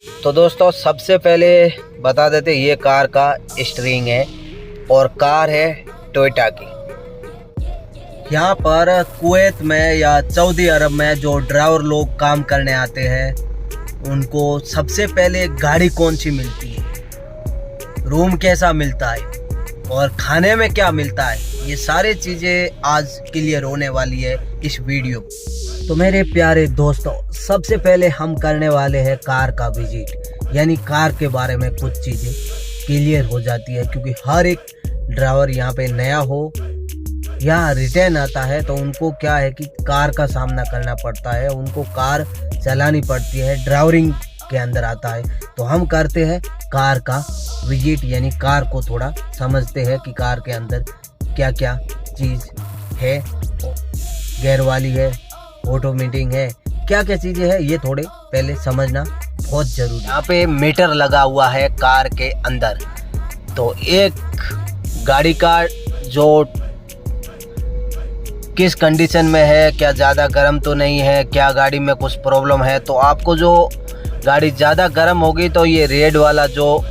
तो दोस्तों सबसे पहले बता देते ये कार का स्टीयरिंग है और कार है टोयोटा की। यहाँ पर कुवैत में या सऊदी अरब में जो ड्राइवर लोग काम करने आते हैं उनको सबसे पहले गाड़ी कौन सी मिलती है, रूम कैसा मिलता है और खाने में क्या मिलता है, ये सारी चीज़ें आज क्लियर होने वाली है इस वीडियो। तो मेरे प्यारे दोस्तों सबसे पहले हम करने वाले हैं कार का विजिट, यानी कार के बारे में कुछ चीज़ें क्लियर हो जाती है, क्योंकि हर एक ड्राइवर यहाँ पे नया हो या रिटर्न आता है तो उनको क्या है कि कार का सामना करना पड़ता है, उनको कार चलानी पड़ती है, ड्राइवरिंग के अंदर आता है। तो हम करते हैं कार का विजिट, यानी कार को थोड़ा समझते हैं कि कार के अंदर क्या क्या चीज़ है, गेयर वाली है, ऑटोमेटिक है, क्या क्या चीज़ें हैं, ये थोड़े पहले समझना बहुत ज़रूरी है। यहाँ पे मीटर लगा हुआ है कार के अंदर, तो एक गाड़ी का जो किस कंडीशन में है, क्या ज़्यादा गर्म तो नहीं है, क्या गाड़ी में कुछ प्रॉब्लम है। तो आपको जो गाड़ी ज़्यादा गर्म होगी तो ये रेड वाला जो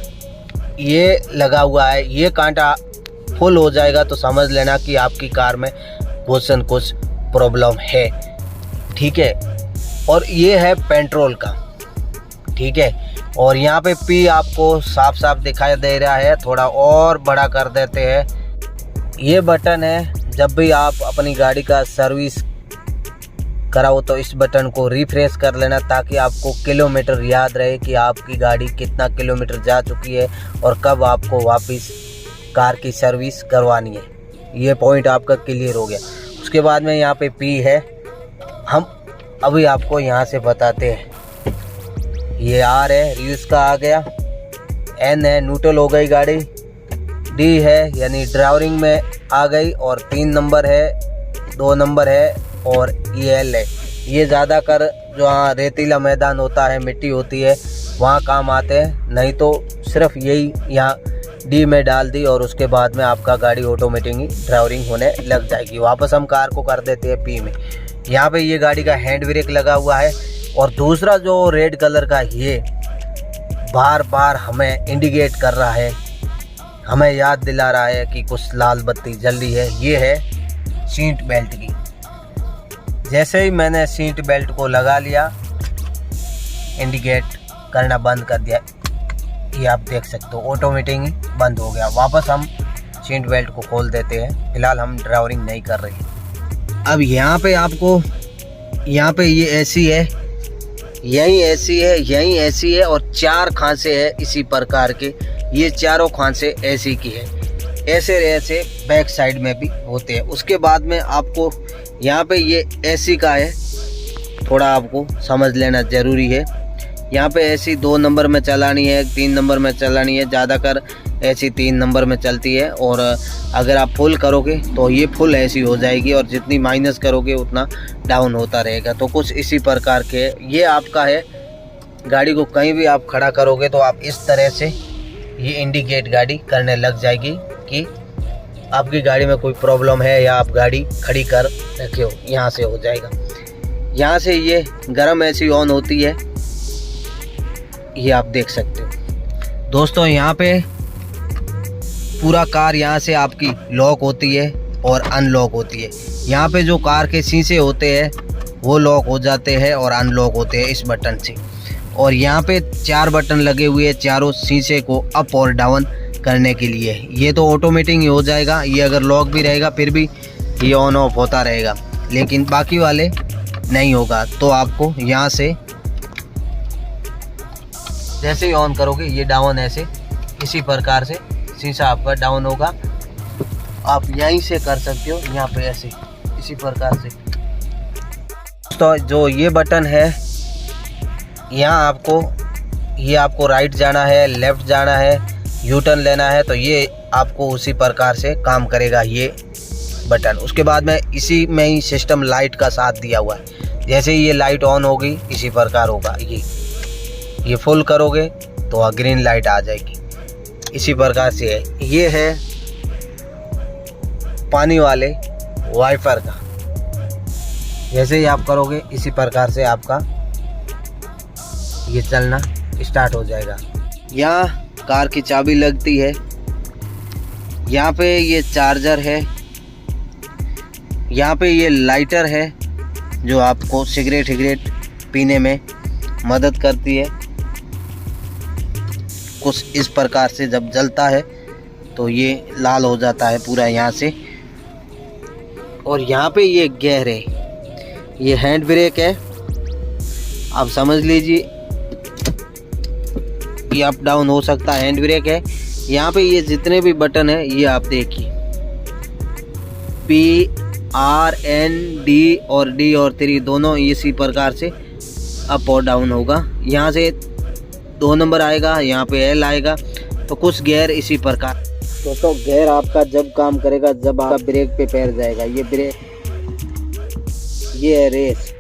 ये लगा हुआ है ये कांटा फुल हो जाएगा, तो समझ लेना कि आपकी कार में कुछ न कुछ प्रॉब्लम है, ठीक है। और ये है पेट्रोल का, ठीक है। और यहाँ पे पी आपको साफ साफ दिखाई दे रहा है, थोड़ा और बड़ा कर देते हैं। ये बटन है, जब भी आप अपनी गाड़ी का सर्विस कराओ तो इस बटन को रिफ्रेश कर लेना, ताकि आपको किलोमीटर याद रहे कि आपकी गाड़ी कितना किलोमीटर जा चुकी है और कब आपको वापस कार की सर्विस करवानी है। ये पॉइंट आपका क्लियर हो गया। उसके बाद में यहाँ पे पी है, हम अभी आपको यहाँ से बताते हैं। ये आर है, रियूज का आ गया, एन है, न्यूट्रल हो गई गाड़ी, डी है यानी ड्राइवरिंग में आ गई, और 3 नंबर है, 2 नंबर है, और ये एल है। ये ज़्यादातर जो वहाँ रेतीला मैदान होता है, मिट्टी होती है, वहाँ काम आते हैं, नहीं तो सिर्फ यही यहाँ डी में डाल दी और उसके बाद में आपका गाड़ी ऑटोमेटिक ड्राइवरिंग होने लग जाएगी। वापस हम कार को कर देते हैं पी में। यहाँ पे ये गाड़ी का हैंड ब्रेक लगा हुआ है, और दूसरा जो रेड कलर का ये बार बार हमें इंडिकेट कर रहा है, हमें याद दिला रहा है कि कुछ लाल बत्ती जल रही है, ये है सीट बेल्ट की। जैसे ही मैंने सीट बेल्ट को लगा लिया, इंडिकेट करना बंद कर दिया, ये आप देख सकते हो ऑटोमेटिक बंद हो गया। वापस हम सीट बेल्ट को खोल देते हैं, फिलहाल हम ड्राइवरिंग नहीं कर रहे हैं। अब यहाँ पे आपको, यहाँ पे ये एसी है, यही एसी है, यही एसी है, और 4 खांसे है इसी प्रकार के, ये चारों खांसे एसी की है। ऐसे ऐसे बैक साइड में भी होते हैं। उसके बाद में आपको यहाँ पे ये एसी का है, थोड़ा आपको समझ लेना ज़रूरी है। यहाँ पे एसी 2 नंबर में चलानी है, 3 नंबर में चलानी है, ज़्यादातर एसी 3 नंबर में चलती है। और अगर आप फुल करोगे तो ये फुल एसी हो जाएगी, और जितनी माइनस करोगे उतना डाउन होता रहेगा। तो कुछ इसी प्रकार के ये आपका है। गाड़ी को कहीं भी आप खड़ा करोगे तो आप इस तरह से ये इंडिकेट गाड़ी करने लग जाएगी कि आपकी गाड़ी में कोई प्रॉब्लम है या आप गाड़ी खड़ी कर रखे हो, यहाँ से हो जाएगा। यहाँ से ये गर्म एसी ऑन होती है, ये आप देख सकते हो दोस्तों। यहाँ पे पूरा कार यहाँ से आपकी लॉक होती है और अनलॉक होती है। यहाँ पे जो कार के शीशे होते हैं वो लॉक हो जाते हैं और अनलॉक होते हैं इस बटन से। और यहाँ पे 4 बटन लगे हुए हैं चारों शीशे को अप और डाउन करने के लिए। ये तो ऑटोमेटिक ही हो जाएगा, ये अगर लॉक भी रहेगा फिर भी ये ऑन ऑफ होता रहेगा, लेकिन बाकी वाले नहीं होगा। तो आपको यहाँ से जैसे ही ऑन करोगे ये डाउन, ऐसे इसी प्रकार से शीशा आपका डाउन होगा। आप यहीं से कर सकते हो, यहाँ पे ऐसे इसी प्रकार से। तो जो ये बटन है, यहाँ आपको राइट जाना है, लेफ्ट जाना है, यू टर्न लेना है, तो ये आपको उसी प्रकार से काम करेगा ये बटन। उसके बाद में इसी में ही सिस्टम लाइट का साथ दिया हुआ है। जैसे ही ये लाइट ऑन होगी इसी प्रकार होगा, ये फुल करोगे तो ग्रीन लाइट आ जाएगी, इसी प्रकार से है। ये है पानी वाले वाइपर का, जैसे ही आप करोगे इसी प्रकार से आपका ये चलना स्टार्ट हो जाएगा। यहाँ कार की चाबी लगती है, यहाँ पे ये चार्जर है, यहाँ पे ये लाइटर है जो आपको सिगरेट पीने में मदद करती है। कुछ इस प्रकार से जब जलता है तो ये लाल हो जाता है पूरा यहाँ से। और यहाँ पे ये गियर है, ये हैंड ब्रेक है, आप समझ लीजिए, ये अप डाउन हो सकता है, हैंड ब्रेक है। यहाँ पे ये जितने भी बटन है ये आप देखिए, P-R-N-D और D और 3 दोनों इसी प्रकार से अप और डाउन होगा। यहाँ से 2 नंबर आएगा, यहाँ पे L आएगा, तो कुछ गियर इसी प्रकार। दोस्तों गियर आपका जब काम करेगा जब आपका ब्रेक पे पैर जाएगा। ये ब्रेक, ये है रेस,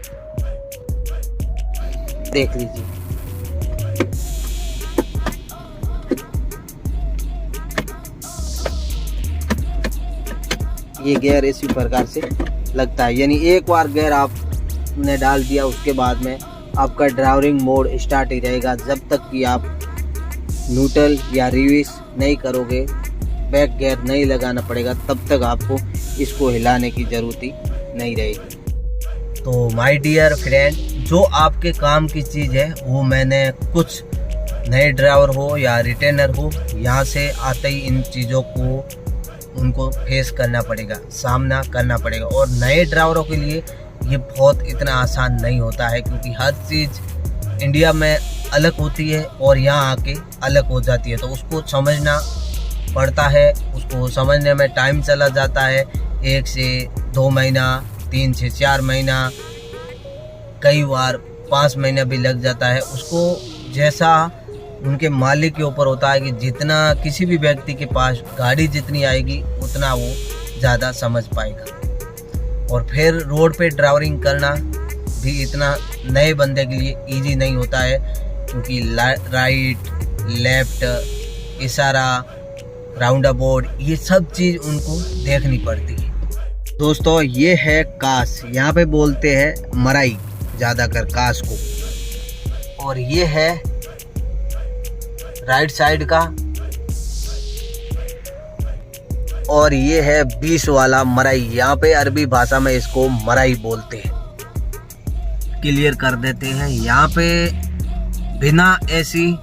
देख लीजिए। ये गियर इसी प्रकार से लगता है, यानी एक बार गियर आपने डाल दिया उसके बाद में आपका ड्राइविंग मोड स्टार्ट ही रहेगा। जब तक कि आप न्यूट्रल या रिवर्स नहीं करोगे, बैक गियर नहीं लगाना पड़ेगा, तब तक आपको इसको हिलाने की ज़रूरत ही नहीं रहेगी। तो माय डियर फ्रेंड, जो आपके काम की चीज़ है वो मैंने कुछ नए ड्राइवर हो या रिटेनर हो, यहाँ से आते ही इन चीज़ों को उनको फेस करना पड़ेगा, सामना करना पड़ेगा। और नए ड्राइवरों के लिए ये बहुत इतना आसान नहीं होता है, क्योंकि हर चीज़ इंडिया में अलग होती है और यहाँ आके अलग हो जाती है। तो उसको समझना पड़ता है, उसको समझने में टाइम चला जाता है, 1 से 2 महीना, 3 से 4 महीना, कई बार 5 महीना भी लग जाता है। उसको जैसा उनके मालिक के ऊपर होता है कि जितना किसी भी व्यक्ति के पास गाड़ी जितनी आएगी उतना वो ज़्यादा समझ पाएगा। और फिर रोड पे ड्राइविंग करना भी इतना नए बंदे के लिए इजी नहीं होता है, क्योंकि राइट, लेफ्ट, इशारा, राउंड अबाउट, ये सब चीज़ उनको देखनी पड़ती है। दोस्तों ये है कास, यहाँ पे बोलते हैं मराई ज़्यादातर कास को। और ये है राइट साइड का, और ये है 20 वाला मराई, यहाँ पे अरबी भाषा में इसको मराई बोलते हैं। क्लियर कर देते हैं, यहाँ पे बिना एसी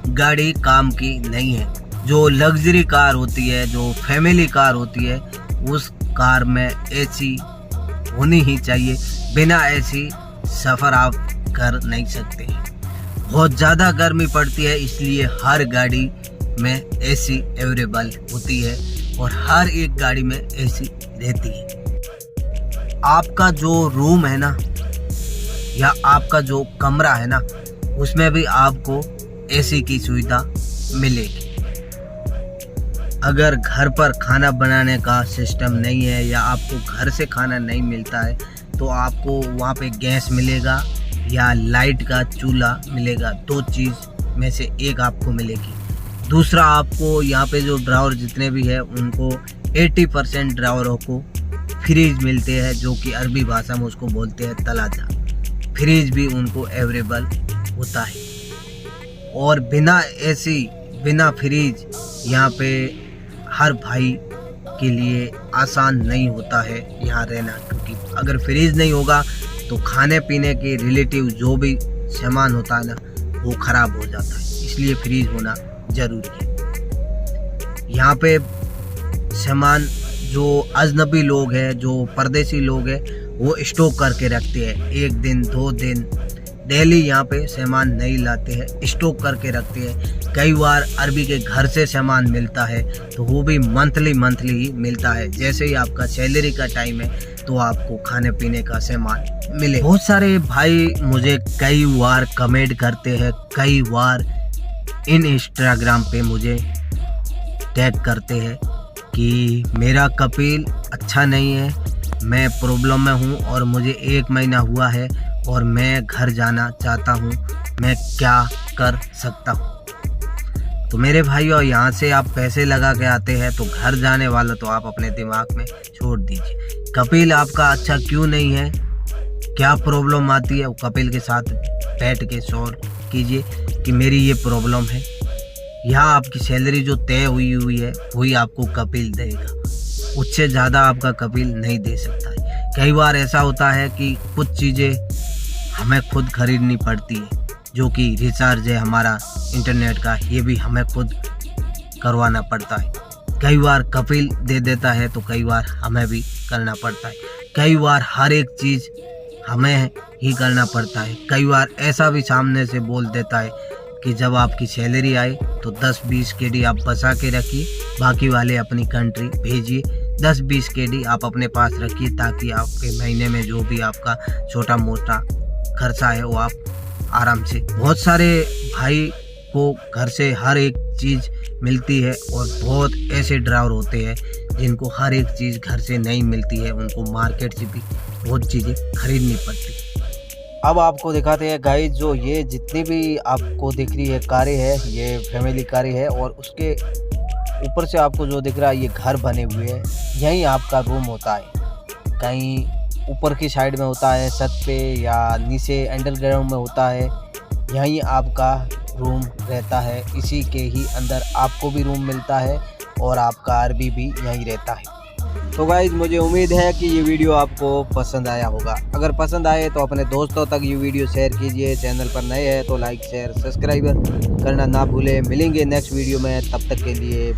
गाड़ी काम की नहीं है। जो लग्जरी कार होती है, जो फैमिली कार होती है, उस कार में एसी होनी ही चाहिए। बिना एसी सफ़र आप कर नहीं सकते। बहुत ज़्यादा गर्मी पड़ती है, इसलिए हर गाड़ी में एसी अवेलेबल होती है और हर एक गाड़ी में एसी रहती है। आपका जो रूम है ना, या आपका जो कमरा है ना, उसमें भी आपको एसी की सुविधा मिलेगी। अगर घर पर खाना बनाने का सिस्टम नहीं है या आपको घर से खाना नहीं मिलता है, तो आपको वहाँ पे गैस मिलेगा या लाइट का चूल्हा मिलेगा। 2 चीज़ में से एक आपको मिलेगी। दूसरा, आपको यहाँ पे जो ड्राइवर जितने भी हैं उनको 80% ड्राइवरों को फ्रिज मिलते हैं, जो कि अरबी भाषा में उसको बोलते हैं तलाजा। फ्रिज भी उनको अवेलेबल होता है। और बिना एसी, बिना फ्रिज यहाँ पे हर भाई के लिए आसान नहीं होता है यहाँ रहना, क्योंकि अगर फ्रिज नहीं होगा तो खाने पीने के रिलेटिव जो भी सामान होता है ना, वो ख़राब हो जाता है। इसलिए फ्रिज होना ज़रूरी है। यहाँ पे सामान जो अजनबी लोग हैं, जो परदेसी लोग हैं, वो स्टॉक करके रखते हैं। 1 दिन 2 दिन डेली यहाँ पे सामान नहीं लाते हैं, स्टॉक करके रखते हैं। कई बार अरबी के घर से सामान मिलता है, तो वो भी मंथली ही मिलता है। जैसे ही आपका सैलरी का टाइम है तो आपको खाने पीने का सामान मिले। बहुत सारे भाई मुझे कई बार कमेंट करते हैं, कई बार इन इंस्टाग्राम पे मुझे टैग करते हैं कि मेरा कपिल अच्छा नहीं है, मैं प्रॉब्लम में हूँ और मुझे 1 महीना हुआ है और मैं घर जाना चाहता हूँ, मैं क्या कर सकता हूँ। तो मेरे भाइयों, यहाँ से आप पैसे लगा के आते हैं तो घर जाने वाला तो आप अपने दिमाग में छोड़ दीजिए। कपिल आपका अच्छा क्यों नहीं है, क्या प्रॉब्लम आती है, वो कपिल के साथ बैठ के सॉल्व कीजिए कि मेरी ये प्रॉब्लम है। यहाँ आपकी सैलरी जो तय हुई है वही आपको कपिल देगा, उससे ज़्यादा आपका कपिल नहीं दे सकता है। कई बार ऐसा होता है कि कुछ चीज़ें हमें खुद खरीदनी पड़ती है, जो कि रिचार्ज है हमारा इंटरनेट का, ये भी हमें खुद करवाना पड़ता है। कई बार कपिल दे देता है तो कई बार हमें भी करना पड़ता है। कई बार हर एक चीज़ हमें ही करना पड़ता है। कई बार ऐसा भी सामने से बोल देता है कि जब आपकी सैलरी आए तो 10-20 KD आप बचा के रखिए, बाकी वाले अपनी कंट्री भेजिए। 10-20 KD आप अपने पास रखिए ताकि आपके महीने में जो भी आपका छोटा मोटा खर्चा है वो आप आराम से। बहुत सारे भाई को घर से हर एक चीज़ मिलती है और बहुत ऐसे ड्राइवर होते हैं जिनको हर एक चीज़ घर से नहीं मिलती है, उनको मार्केट से भी बहुत चीज़ें खरीदनी पड़ती है। अब आपको दिखाते हैं गाइस, जो ये जितनी भी आपको दिख रही है कारें है, ये फैमिली कारें है और उसके ऊपर से आपको जो दिख रहा है ये घर बने हुए हैं। यहीं आपका रूम होता है, कहीं ऊपर की साइड में होता है छत पे या नीचे अंडरग्राउंड में होता है, यहीं आपका रूम रहता है। इसी के ही अंदर आपको भी रूम मिलता है और आपका आरबी भी यहीं रहता है। तो गाइज मुझे उम्मीद है कि ये वीडियो आपको पसंद आया होगा। अगर पसंद आए तो अपने दोस्तों तक ये वीडियो शेयर कीजिए। चैनल पर नए हैं तो लाइक शेयर सब्सक्राइब करना ना भूलें। मिलेंगे नेक्स्ट वीडियो में, तब तक के लिए